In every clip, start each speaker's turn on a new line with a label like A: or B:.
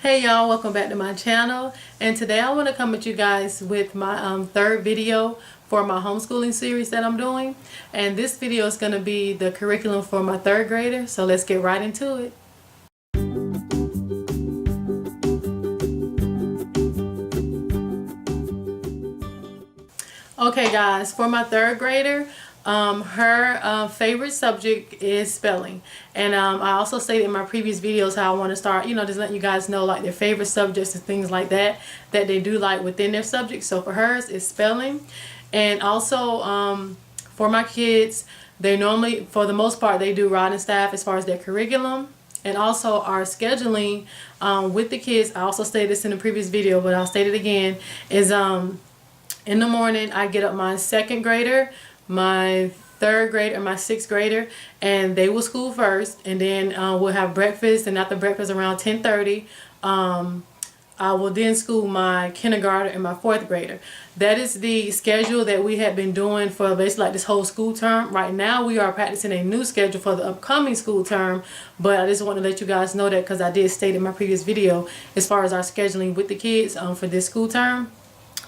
A: Hey y'all, welcome back to my channel, and today I want to come at you guys with my third video for my homeschooling series that I'm doing. And this video is going to be the curriculum for my third grader, so let's get right into it. Okay guys, for my third grader, her favorite subject is spelling, and I also stated in my previous videos how I want to start, just letting you guys know like their favorite subjects and things like that they do like within their subject. So for hers it's spelling, and also for my kids, they normally, for the most part, they do writing staff as far as their curriculum. And also our scheduling with the kids, I also stated this in the previous video, but I'll state it again, is in the morning I get up my second grader, my third grader, and my sixth grader, and they will school first, and then we'll have breakfast, and after breakfast around 10:30 I will then school my kindergarten and my fourth grader. That is the schedule that we have been doing for basically like this whole school term. Right now we are practicing a new schedule for the upcoming school term, but I just want to let you guys know that because I did state in my previous video as far as our scheduling with the kids for this school term.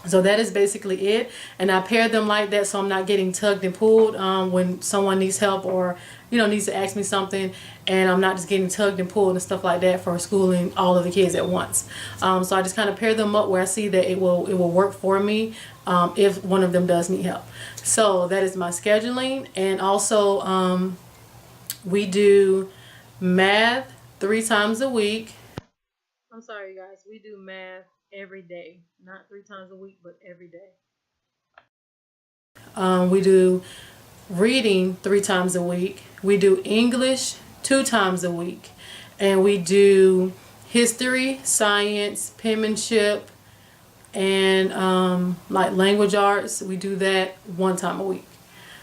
A: So that is basically it, and I pair them like that so I'm not getting tugged and pulled when someone needs help or needs to ask me something, and I'm not just getting tugged and pulled and stuff like that for schooling all of the kids at once. So I just kind of pair them up where I see that it will work for me if one of them does need help. So that is my scheduling, and also we do math 3 times a week. I'm sorry guys, we do math every day, not 3 times a week, but every day. We do reading 3 times a week. We do English 2 times a week, and we do history, science, penmanship, and like language arts. We do that 1 time a week.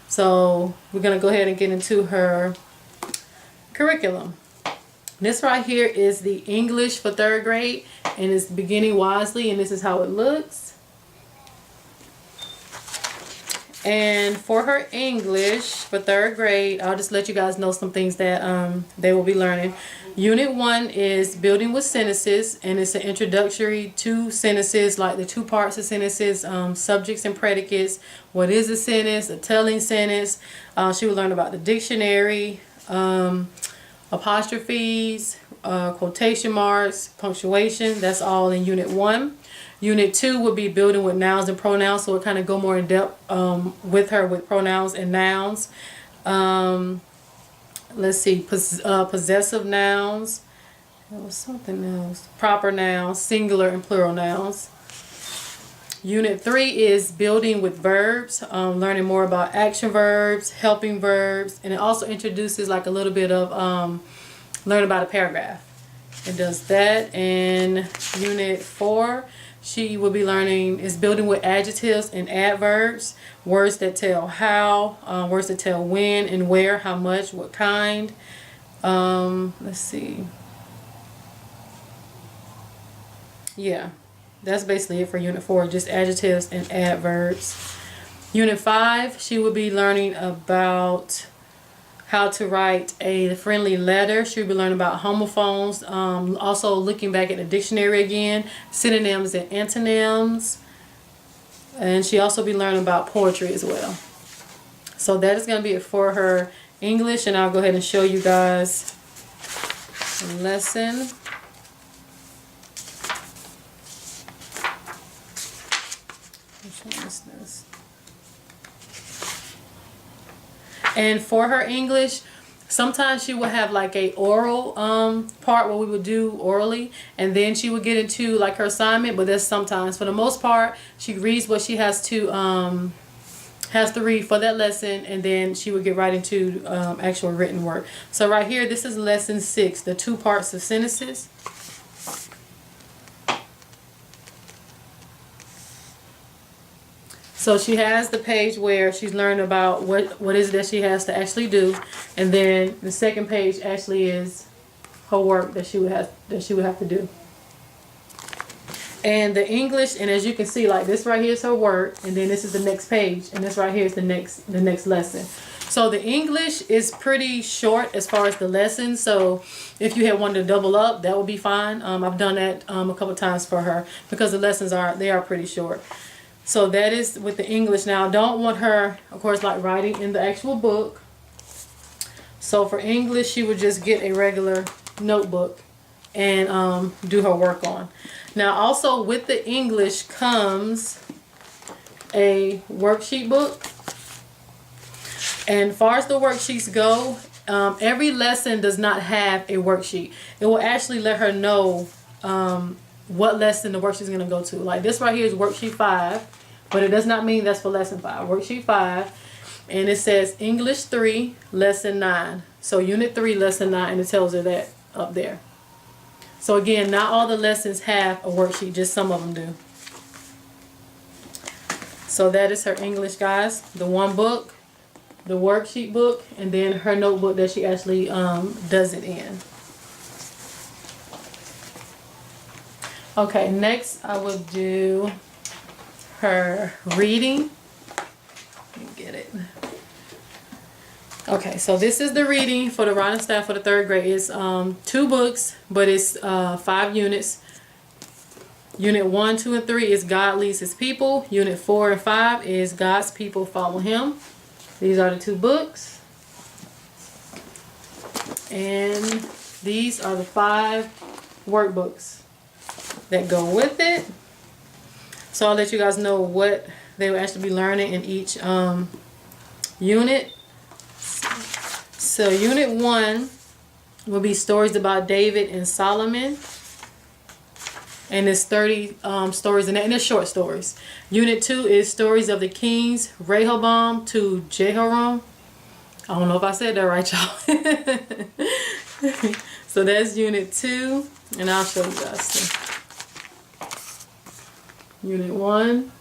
A: So we're gonna go ahead and get into her curriculum. This right here is the English for third grade, and it's beginning wisely, and this is how it looks. And for her English for third grade, I'll just let you guys know some things that they will be learning. Unit 1 is building with sentences, and it's an introductory to sentences, like the 2 parts of sentences, subjects and predicates. What is a sentence? A telling sentence. She will learn about the dictionary, apostrophes, quotation marks, punctuation. That's all in Unit 1. Unit 2 would be building with nouns and pronouns, so we'll kind of go more in depth with her with pronouns and nouns. Let's see, possessive nouns. There was something else. Proper nouns, singular and plural nouns. Unit 3 is building with verbs, learning more about action verbs, helping verbs, and it also introduces like a little bit of learn about a paragraph. It does that. And Unit 4, she will be learning is building with adjectives and adverbs, words that tell how, words that tell when and where, how much, what kind. Let's see. Yeah. That's basically it for Unit 4, just adjectives and adverbs. Unit 5, she will be learning about how to write a friendly letter. She'll be learning about homophones, also looking back at the dictionary again, synonyms and antonyms, and she also be learning about poetry as well. So that is going to be it for her English, and I'll go ahead and show you guys the lesson. And for her English, sometimes she will have like a oral part where we would do orally, and then she would get into like her assignment, but that's sometimes. For the most part, she reads what she has to read for that lesson, and then she would get right into actual written work. So right here, this is lesson 6, the 2 parts of sentences. So she has the page where she's learned about what is it that she has to actually do, and then the second page actually is her work that she would have to do. And the English, and as you can see, like this right here is her work, and then this is the next page, and this right here is the next lesson. So the English is pretty short as far as the lessons. So if you had wanted to double up, that would be fine. I've done that a couple times for her because the lessons are pretty short. So that is with the English. Now I don't want her, of course, like writing in the actual book. So for English, she would just get a regular notebook and do her work on. Now also with the English comes a worksheet book. And as far as the worksheets go, every lesson does not have a worksheet. It will actually let her know what lesson the worksheet is going to go to. Like this right here is worksheet 5, but it does not mean that's for lesson 5. Worksheet 5, and it says English 3, lesson 9. So unit 3, lesson 9, and it tells her that up there. So again, not all the lessons have a worksheet, just some of them do. So that is her English, guys. The one book, the worksheet book, and then her notebook that she actually does it in. Okay, next I will do her reading. Let me get it. Okay, so this is the reading for the writing staff for the 3rd grade. It's 2 books, but it's 5 units. Unit 1, 2, and 3 is God leads his people. Unit 4 and 5 is God's people follow him. These are the 2 books. And these are the 5 workbooks that go with it. So I'll let you guys know what they will actually be learning in each unit. So unit 1 will be stories about David and Solomon. And it's 30 stories in that, and it's short stories. Unit 2 is stories of the kings, Rehoboam to Jehoram. I don't know if I said that right, y'all. So that's unit 2, and I'll show you guys. Unit 1,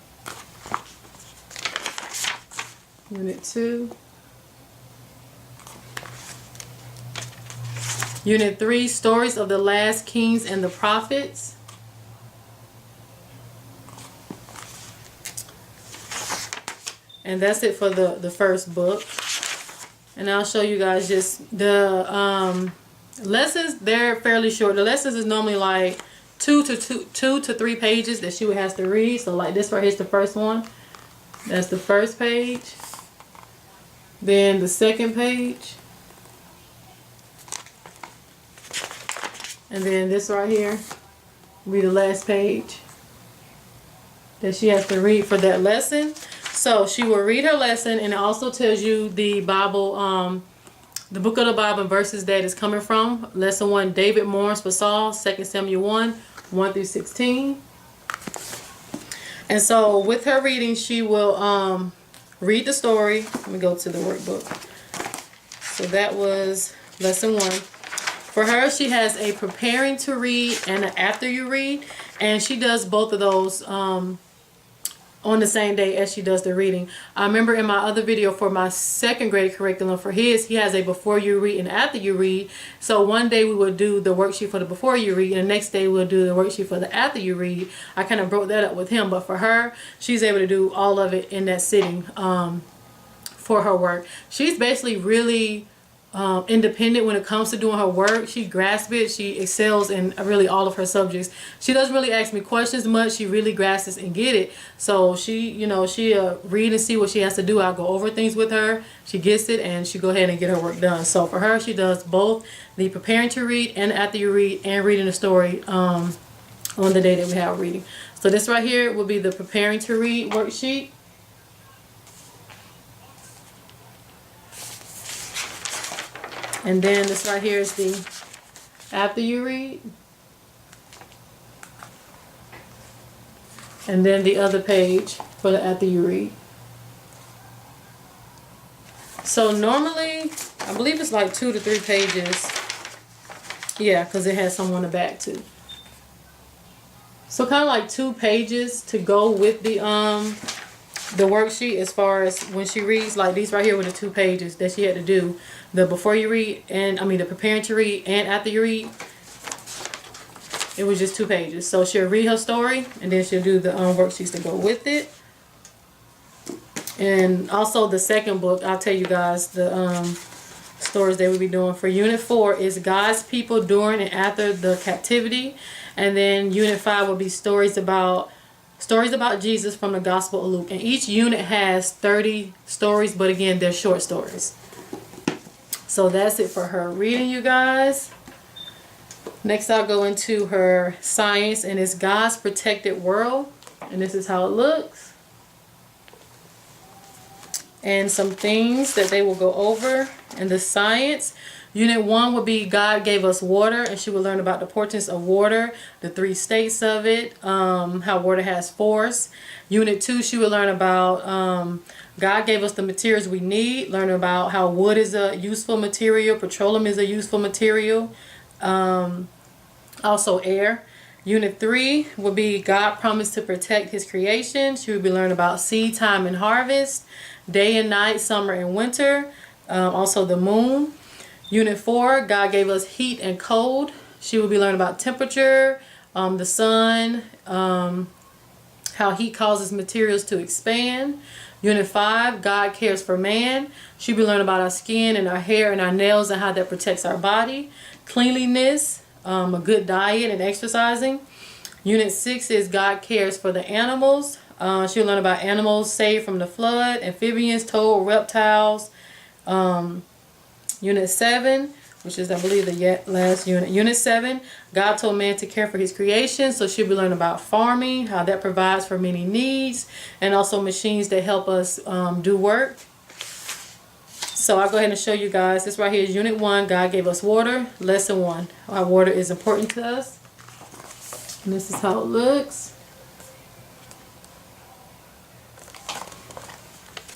A: unit 2. Unit 3, stories of the last kings and the prophets. And that's it for the first book. And I'll show you guys just the lessons. They're fairly short. The lessons is normally like 2 to 3 pages that she would have to read. So like this right here is the first one. That's the first page. Then the second page. And then this right here will be the last page that she has to read for that lesson. So she will read her lesson, and it also tells you the Bible, the book of the Bible and verses that is coming from. Lesson 1, David mourns for Saul, 2 Samuel 1, 1 through 16. And so with her reading, she will read the story. Let me go to the workbook. So that was lesson 1. For her, she has a preparing to read and an after you read, and she does both of those on the same day as she does the reading. I remember in my other video for my 2nd grade curriculum for his, he has a before you read and after you read. So one day we would do the worksheet for the before you read, and the next day we'll do the worksheet for the after you read. I kind of broke that up with him, but for her, she's able to do all of it in that sitting for her work. She's basically really independent when it comes to doing her work. She grasps it. She excels in really all of her subjects. She doesn't really ask me questions much. She really grasps it and get it. So she, you know, she read and see what she has to do. I'll go over things with her. She gets it, and she go ahead and get her work done. So for her, she does both the preparing to read and after you read and reading the story on the day that we have reading. So this right here will be the preparing to read worksheet. And then this right here is the after you read. And then the other page for the after you read. So normally, I believe it's like 2 to 3 pages. Yeah, because it has some on the back too. So kind of like 2 pages to go with the worksheet as far as when she reads. Like these right here were the 2 pages that she had to do. The before you read and the preparing to read and after you read. It was just 2 pages. So she'll read her story and then she'll do the worksheets to go with it. And also the second book, I'll tell you guys the stories they will be doing. For Unit 4 is God's people during and after the captivity. And then Unit 5 will be stories about Jesus from the Gospel of Luke. And each unit has 30 stories, but again, they're short stories. So that's it for her reading, you guys. Next, I'll go into her science, and it's God's protected world. And this is how it looks. And some things that they will go over in the science. Unit 1 will be God gave us water, and she will learn about the importance of water, the 3 states of it, how water has force. Unit 2, she will learn about God gave us the materials we need, learn about how wood is a useful material, petroleum is a useful material, also air. Unit 3 will be God promised to protect his creation. She will be learning about seed time and harvest, day and night, summer and winter, also the moon. Unit 4, God gave us heat and cold. She will be learning about temperature, the sun, how heat causes materials to expand. Unit 5, God cares for man. She'll be learning about our skin and our hair and our nails and how that protects our body. Cleanliness, a good diet and exercising. Unit 6 is God cares for the animals. She'll learn about animals saved from the flood, amphibians, toad, reptiles. Unit 7, which is I believe the last unit. Unit 7, God told man to care for his creation. So she'll be learning about farming, how that provides for many needs, and also machines that help us do work. So I'll go ahead and show you guys. This right here is Unit 1, God gave us water. Lesson 1, why water is important to us. And this is how it looks.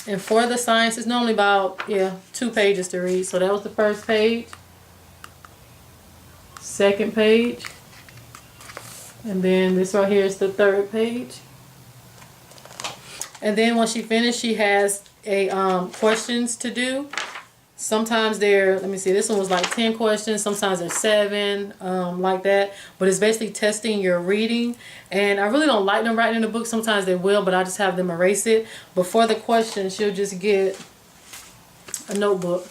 A: And for the science, it's normally about 2 pages to read. So that was the first page, second page, and then this right here is the third page. And then once she finished, she has a questions to do. Sometimes they're, let me see, this one was like 10 questions. Sometimes they're 7, like that. But it's basically testing your reading. And I really don't like them writing in the book. Sometimes they will, but I just have them erase it. But for the question, she'll just get a notebook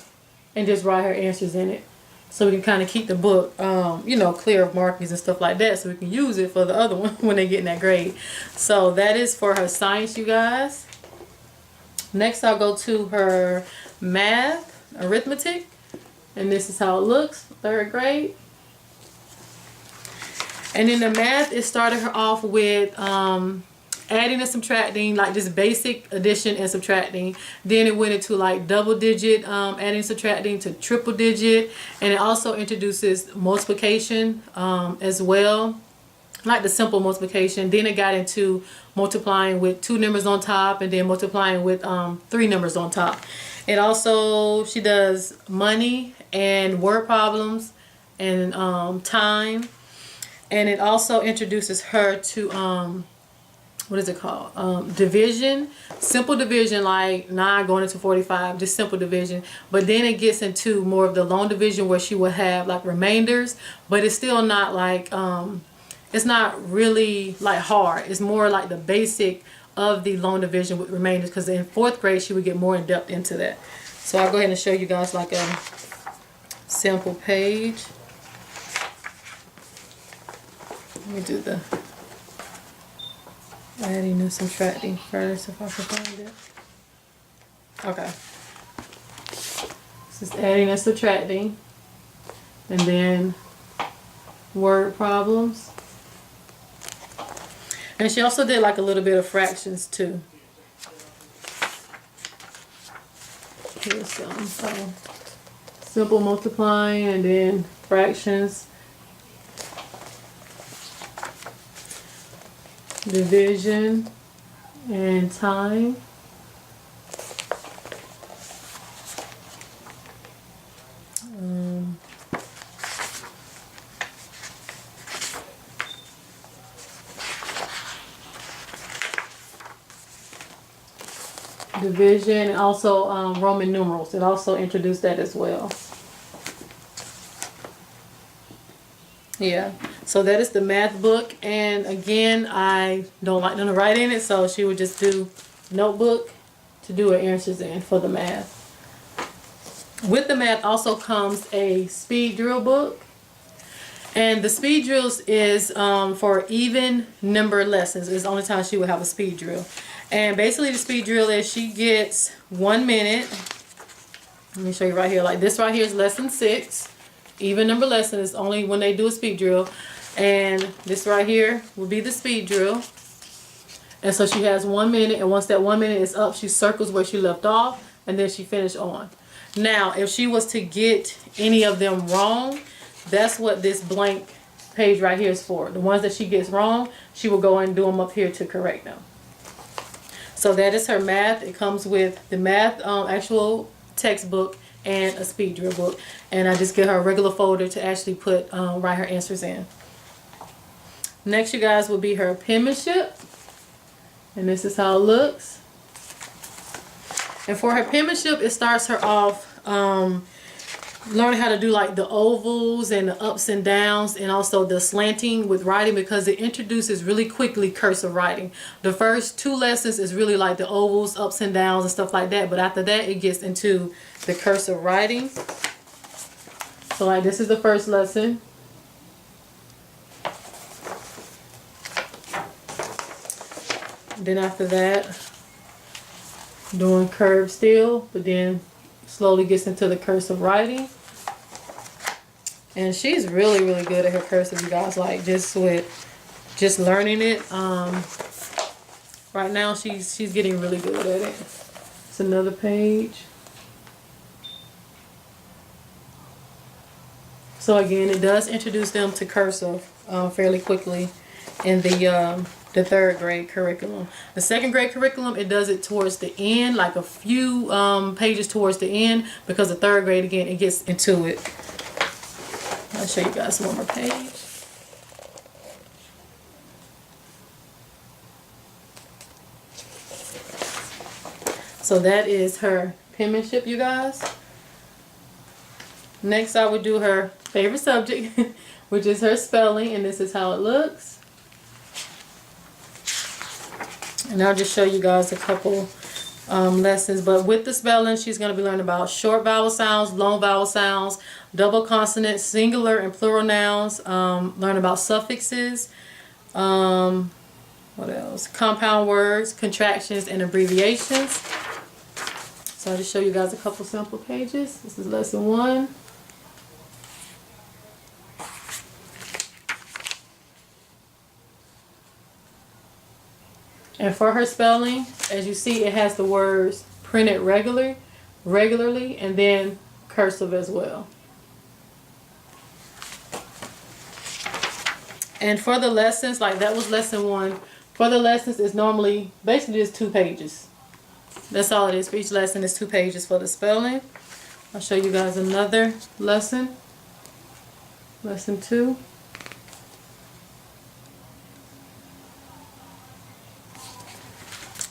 A: and just write her answers in it. So we can kind of keep the book, clear of markings and stuff like that. So we can use it for the other one when they get in that grade. So that is for her science, you guys. Next, I'll go to her math. Arithmetic, and this is how it looks, 3rd grade. And in the math, it started her off with adding and subtracting, like just basic addition and subtracting. Then it went into like double digit adding and subtracting to triple digit, and it also introduces multiplication as well, like the simple multiplication. Then it got into multiplying with 2 numbers on top, and then multiplying with 3 numbers on top. It also, she does money and word problems and time. And it also introduces her to, what is it called? Division. Simple division, like 9 going into 45, just simple division. But then it gets into more of the long division where she will have like remainders, but it's still not like, it's not really like hard. It's more like the basic of the long division with remainders, because in 4th grade she would get more in depth into that. So I'll go ahead and show you guys like a sample page. Let me do the adding and subtracting first if I can find it. Okay. This is adding and subtracting, and then word problems. And she also did like a little bit of fractions too. Here's some simple multiplying and then fractions, division, and time. Division, also Roman numerals. It also introduced that as well. Yeah, so that is the math book. And again, I don't like them to write in it, so she would just do notebook to do her answers in for the math. With the math also comes a speed drill book. And the speed drills is for even number lessons. It's the only time she will have a speed drill. And basically the speed drill is she gets 1 minute. Let me show you right here. Like this right here is lesson 6. Even number lesson is only when they do a speed drill. And this right here will be the speed drill. And so she has 1 minute. And once that 1 minute is up, she circles where she left off. And then she finished on. Now, if she was to get any of them wrong, that's what this blank page right here is for. The ones that she gets wrong, she will go and do them up here to correct them. So that is her math. It comes with the math actual textbook and a speed drill book. And I just give her a regular folder to actually put write her answers in. Next, you guys, will be her penmanship. And this is how it looks. And for her penmanship, it starts her off learning how to do like the ovals and the ups and downs, and also the slanting with writing, because it introduces really quickly cursive writing. The first 2 lessons is really like the ovals, ups and downs and stuff like that, but after that it gets into the cursive writing. So like this is the first lesson. Then after that, doing curve still, but then slowly gets into the cursive writing. And she's really, really good at her cursive, you guys. Like just learning it. Right now she's getting really good at it. It's another page. So again, it does introduce them to cursive fairly quickly in the 3rd grade curriculum. The 2nd grade curriculum, it does it towards the end, like a few pages towards the end, because the 3rd grade, again, it gets into it. I'll show you guys one more page. So that is her penmanship, you guys. Next, I would do her favorite subject, which is her spelling, and this is how it looks. And I'll just show you guys a couple lessons. But with the spelling, she's going to be learning about short vowel sounds, long vowel sounds, double consonants, singular and plural nouns. Learn about suffixes. What else? Compound words, contractions, and abbreviations. So I'll just show you guys a couple sample pages. This is lesson 1. And for her spelling, as you see, it has the words printed regularly, and then cursive as well. And for the lessons, like that was lesson 1. For the lessons, it's normally basically just 2 pages. That's all it is. For each lesson is 2 pages for the spelling. I'll show you guys another lesson. Lesson 2.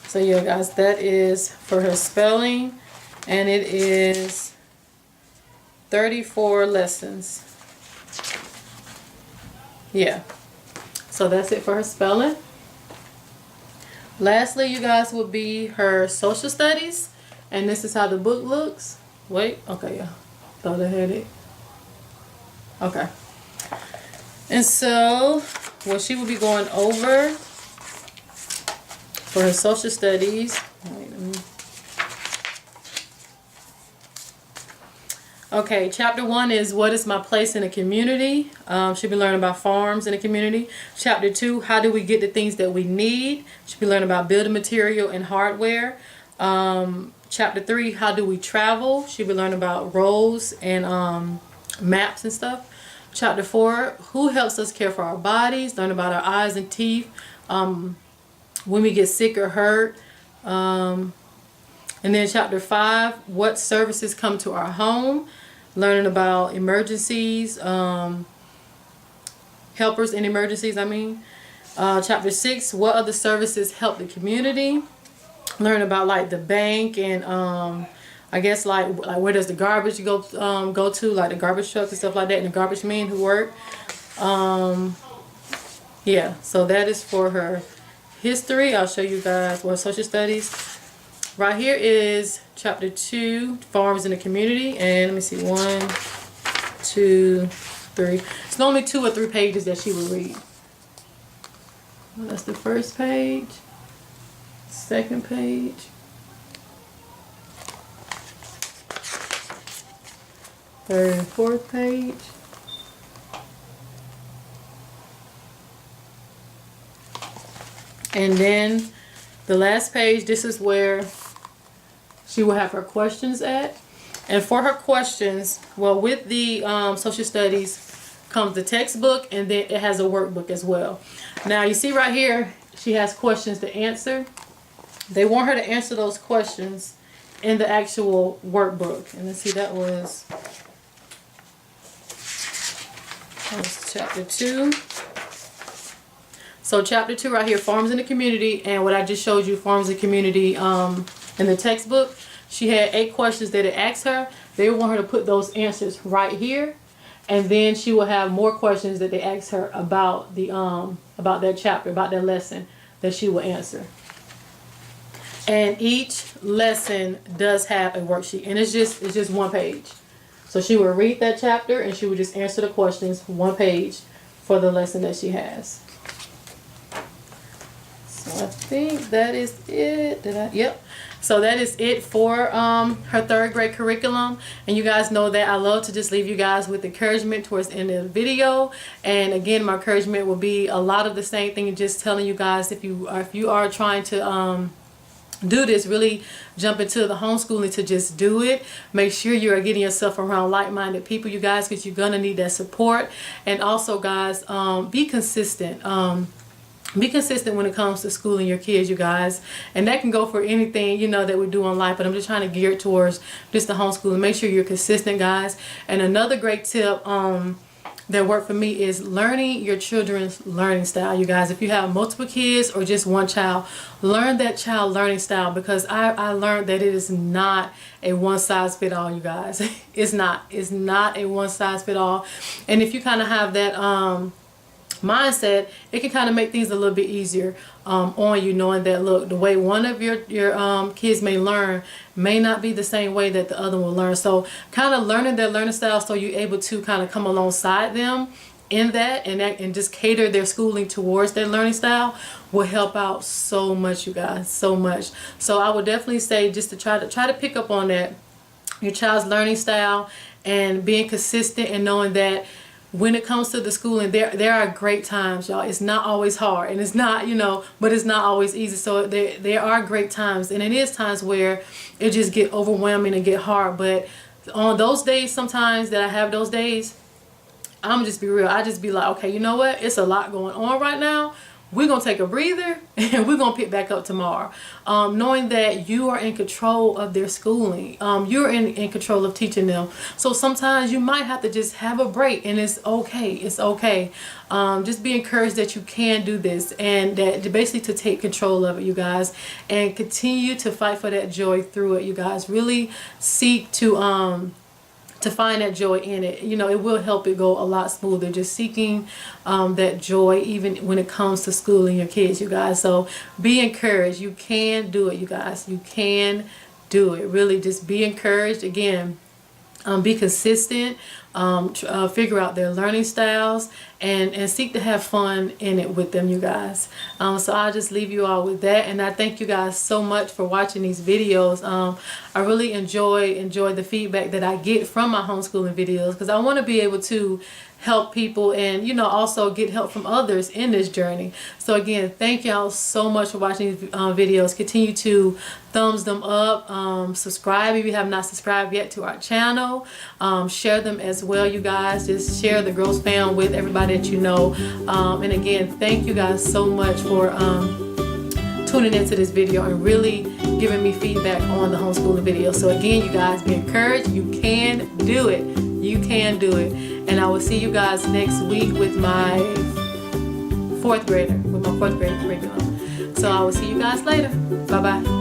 A: So yeah, guys, that is for her spelling, and it is 34 lessons. Yeah, so that's it for her spelling. Lastly, you guys, will be her social studies, and this is how the book looks. Wait, okay, yeah, thought I had it. Okay, and so what she will be going over for her social studies. Okay, chapter 1 is what is my place in the community. She'll be learning about farms in the community. Chapter 2, how do we get the things that we need. She'll be learning about building material and hardware. Chapter 3, how do we travel. She'll be learning about roads and maps and stuff. Chapter 4, who helps us care for our bodies. Learn about our eyes and teeth. When we get sick or hurt. And then chapter 5, what services come to our home. Learning about emergencies, helpers in emergencies, I mean. Chapter 6, what other services help the community. Learn about like the bank and I guess like where does the garbage go to, like the garbage trucks and stuff like that, and the garbage men who work. Yeah, so that is for her history. I'll show you guys, well, social studies. right here is chapter 2, Farms in the Community. And let me see, 1, 2, 3. It's normally 2 or 3 pages that she will read. Well, that's the first page, second page, third and fourth page, and then the last page. This is where she will have her questions at. And for her questions, well, with the social studies comes the textbook, and then it has a workbook as well. Now you see right here, she has questions to answer. They want her to answer those questions in the actual workbook. And let's see, that was chapter 2. So chapter 2 right here, Farms in the Community, and what I just showed you, Farms in the Community in the textbook, she had 8 questions that it asked her. They want her to put those answers right here, and then she will have more questions that they ask her about the about that chapter, about that lesson that she will answer. And each lesson does have a worksheet, and it's just 1 page. So she will read that chapter and she will just answer the questions, 1 page for the lesson that she has. So I think that is it. Yep. So that is it for her 3rd grade curriculum. And you guys know that I love to just leave you guys with encouragement towards the end of the video. And again, my encouragement will be a lot of the same thing, just telling you guys, if you are trying to do this, really jump into the homeschooling, to just do it. Make sure you are getting yourself around like-minded people, you guys, because you're gonna need that support. And also, guys, be consistent. Be consistent when it comes to schooling your kids, you guys. And that can go for anything, you know, that we do in life. But I'm just trying to gear it towards just the homeschooling. Make sure you're consistent, guys. And another great tip that worked for me is learning your children's learning style, you guys. If you have multiple kids or just one child, learn that child learning style, because I learned that it is not a one-size-fit-all, you guys. It's not a one-size-fit-all. And if you kind of have that mindset, it can kind of make things a little bit easier on you, knowing that, look, the way one of your kids may learn may not be the same way that the other will learn. So kind of learning their learning style, so you're able to kind of come alongside them in that, and just cater their schooling towards their learning style, will help out so much, you guys, so much. So I would definitely say just to try to pick up on that, your child's learning style, and being consistent, and knowing that when it comes to the schooling, there are great times, y'all. It's not always hard, and it's not, you know, but it's not always easy. So there are great times, and it is times where it just get overwhelming and get hard. But on those days, sometimes that I have those days, I'm just be real. I just be like, okay, you know what? It's a lot going on right now. We're going to take a breather, and we're going to pick back up tomorrow. Knowing that you are in control of their schooling. You're in control of teaching them. So sometimes you might have to just have a break, and it's okay. It's okay. Just be encouraged that you can do this, and that basically to take control of it, you guys, and continue to fight for that joy through it, you guys. Really seek to find that joy in it. You know, it will help it go a lot smoother, just seeking that joy even when it comes to schooling your kids, you guys. So be encouraged. You can do it, you guys. You can do it. Really just be encouraged. Again, be consistent. Figure out their learning styles, and seek to have fun in it with them, you guys. So I'll just leave you all with that, and I thank you guys so much for watching these videos. I really enjoy the feedback that I get from my homeschooling videos, because I want to be able to help people, and you know, also get help from others in this journey. So again, thank y'all so much for watching these videos. Continue to thumbs them up, subscribe if you have not subscribed yet to our channel, share them as well, you guys. Just share the Girls Fam with everybody that you know. And again, thank you guys so much for tuning into this video and really giving me feedback on the homeschooling video. So again, you guys, be encouraged. You can do it. You can do it. And I will see you guys next week with my 4th grader, curriculum. So I will see you guys later. Bye-bye.